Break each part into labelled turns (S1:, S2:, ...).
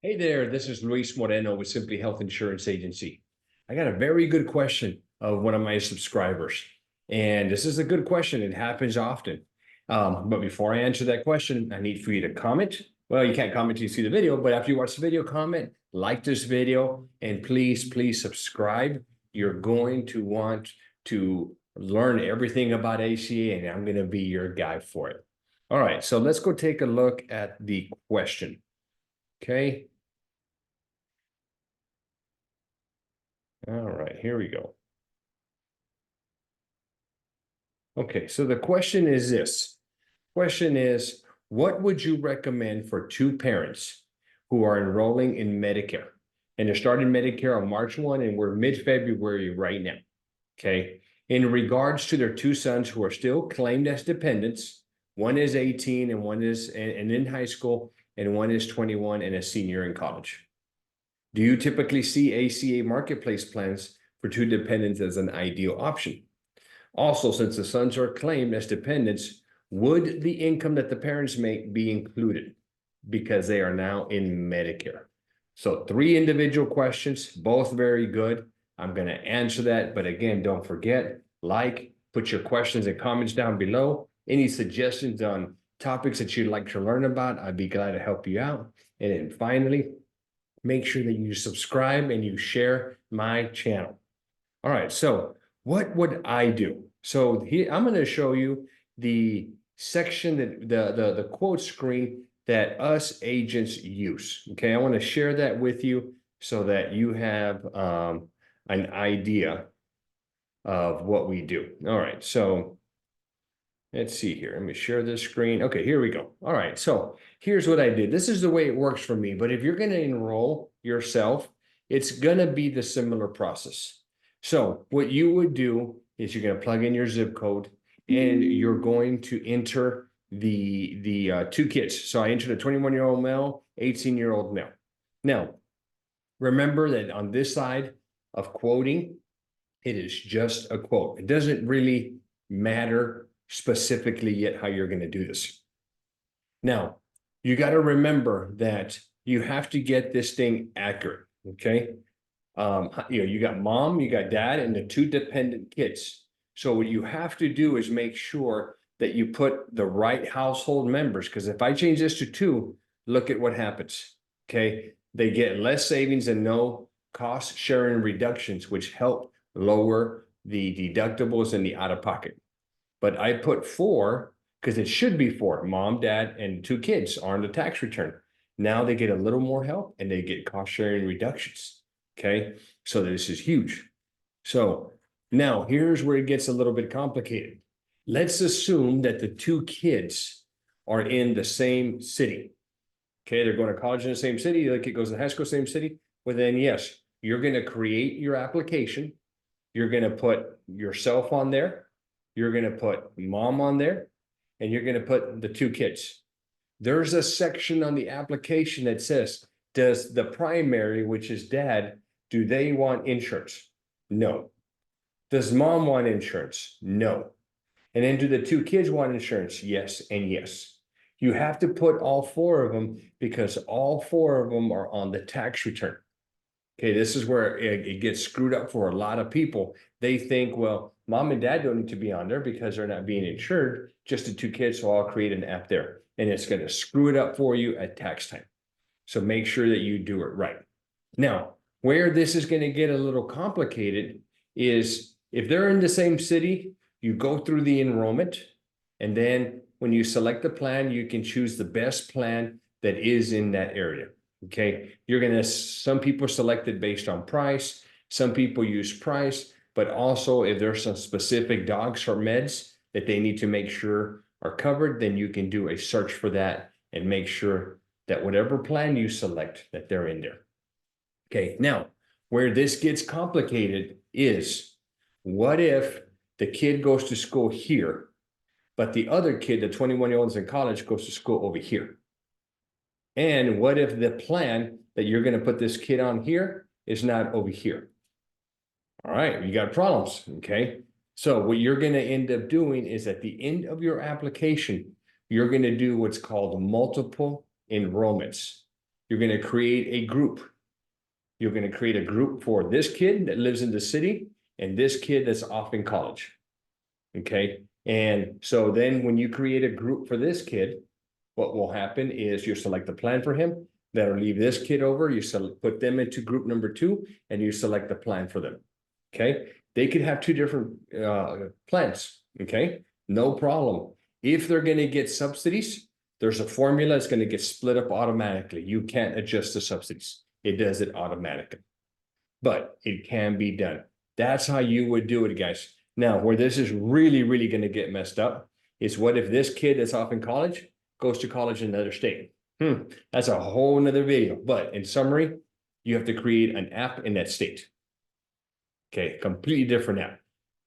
S1: Hey there, this is Luis Moreno with Simply Health Insurance Agency. I got a very good question of one of my subscribers. And this is a good question. It happens often. But before I answer that question, I need for you to comment. Well, you can't comment till you see the video, but after you watch the video, comment, like this video, and please subscribe. You're going to want to learn everything about ACA, and I'm going to be your guy for it. All right, so let's go take a look at the question. Okay. All right, here we go. Okay, so the question is this. Question is, what would you recommend for two parents who are enrolling in Medicare? And they're starting Medicare on March 1, and we're mid-February right now. Okay. In regards to their two sons who are still claimed as dependents, one is 18 and one is and in high school, and one is 21 and a senior in college. Do you typically see ACA marketplace plans for two dependents as an ideal option? Also, since the sons are claimed as dependents, would the income that the parents make be included because they are now in Medicare? So 3 individual questions, both very good. I'm going to answer that. But again, don't forget, put your questions and comments down below. Any suggestions on topics that you'd like to learn about, I'd be glad to help you out. And then finally, make sure that you subscribe and you share my channel. All right, so what would I do? So here, I'm going to show you the section that the quote screen that us agents use. Okay, I want to share that with you so that you have an idea of what we do. All right, so let's see here. Let me share this screen. Okay, here we go. All right, so here's what I did. This is the way it works for me, but if you're going to enroll yourself, it's going to be the similar process. So what you would do is you're going to plug in your zip code and you're going to enter the 2 kids. So I entered a 21-year-old male, 18-year-old male. Now, remember that on this side of quoting, it is just a quote. It doesn't really matter specifically yet how you're going to do this. Now, you got to remember that you have to get this thing accurate. Okay. You got mom, you got dad, and the 2 dependent kids. So what you have to do is make sure that you put the right household members, because if I change this to 2, look at what happens. Okay. They get less savings and no cost sharing reductions, which help lower the deductibles and the out-of-pocket. But I put 4 because it should be 4. Mom, dad, and 2 kids are on the tax return. Now they get a little more help and they get cost sharing reductions. Okay, so this is huge. So now here's where it gets a little bit complicated. Let's assume that the 2 kids are in the same city. Okay, they're going to college in the same city. The kid goes to high school, same city. Well, then yes, you're going to create your application. You're going to put yourself on there. You're going to put mom on there, and you're going to put the 2 kids. There's a section on the application that says, does the primary, which is dad, do they want insurance? No. Does mom want insurance? No. And then do the 2 kids want insurance? Yes and yes. You have to put all 4 of them because all 4 of them are on the tax return. Okay, this is where it gets screwed up for a lot of people. They think, well, mom and dad don't need to be on there because they're not being insured, just the 2 kids, so I'll create an app there. And it's going to screw it up for you at tax time. So make sure that you do it right. Now, where this is going to get a little complicated is if they're in the same city, you go through the enrollment, and then when you select the plan, you can choose the best plan that is in that area. Okay, some people select it based on price, some people use price, but also if there's some specific docs or meds that they need to make sure are covered, then you can do a search for that and make sure that whatever plan you select, that they're in there. Okay, now where this gets complicated is, what if the kid goes to school here, but the other kid, the 21-year-old in college, goes to school over here? And what if the plan that you're going to put this kid on here is not over here? All right, you got problems, okay? So what you're going to end up doing is at the end of your application, you're going to do what's called multiple enrollments. you're going to create a group. You're going to create a group for this kid that lives in the city and this kid that's off in college. Okay. And so then when you create a group for this kid, what will happen is you select a plan for him. That'll leave this kid over. You put them into group number 2 and you select the plan for them. Okay. They could have 2 different plans. Okay. No problem. If they're going to get subsidies, there's a formula that's going to get split up automatically. You can't adjust the subsidies. It does it automatically, but it can be done. That's how you would do it, guys. Now, where this is really, really going to get messed up is what if this kid that's off in college goes to college in another state? That's a whole nother video. But in summary, you have to create an app in that state. Okay, completely different app.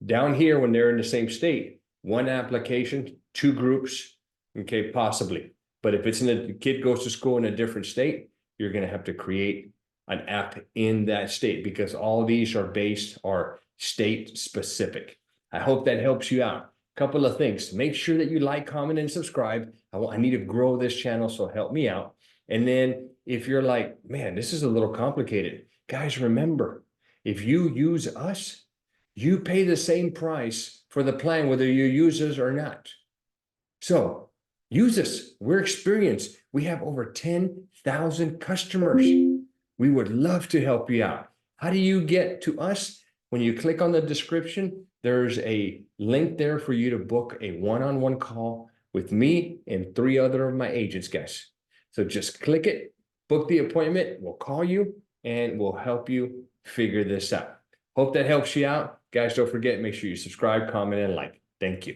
S1: Down here, when they're in the same state, 1 application, 2 groups, okay, possibly. But if the kid goes to school in a different state, you're going to have to create an app in that state because all these are state specific. I hope that helps you out. Couple of things. Make sure that you like, comment, and subscribe. I need to grow this channel, so help me out. And then if you're like, man, this is a little complicated, guys, remember, if you use us, you pay the same price for the plan, whether you use us or not. So use us. We're experienced. We have over 10,000 customers. We would love to help you out. How do you get to us? When you click on the description, there's a link there for you to book a one-on-one call with me and 3 other of my agents, guys. So just click it, book the appointment. We'll call you and we'll help you figure this out. Hope that helps you out. Guys, don't forget, make sure you subscribe, comment, and like. Thank you.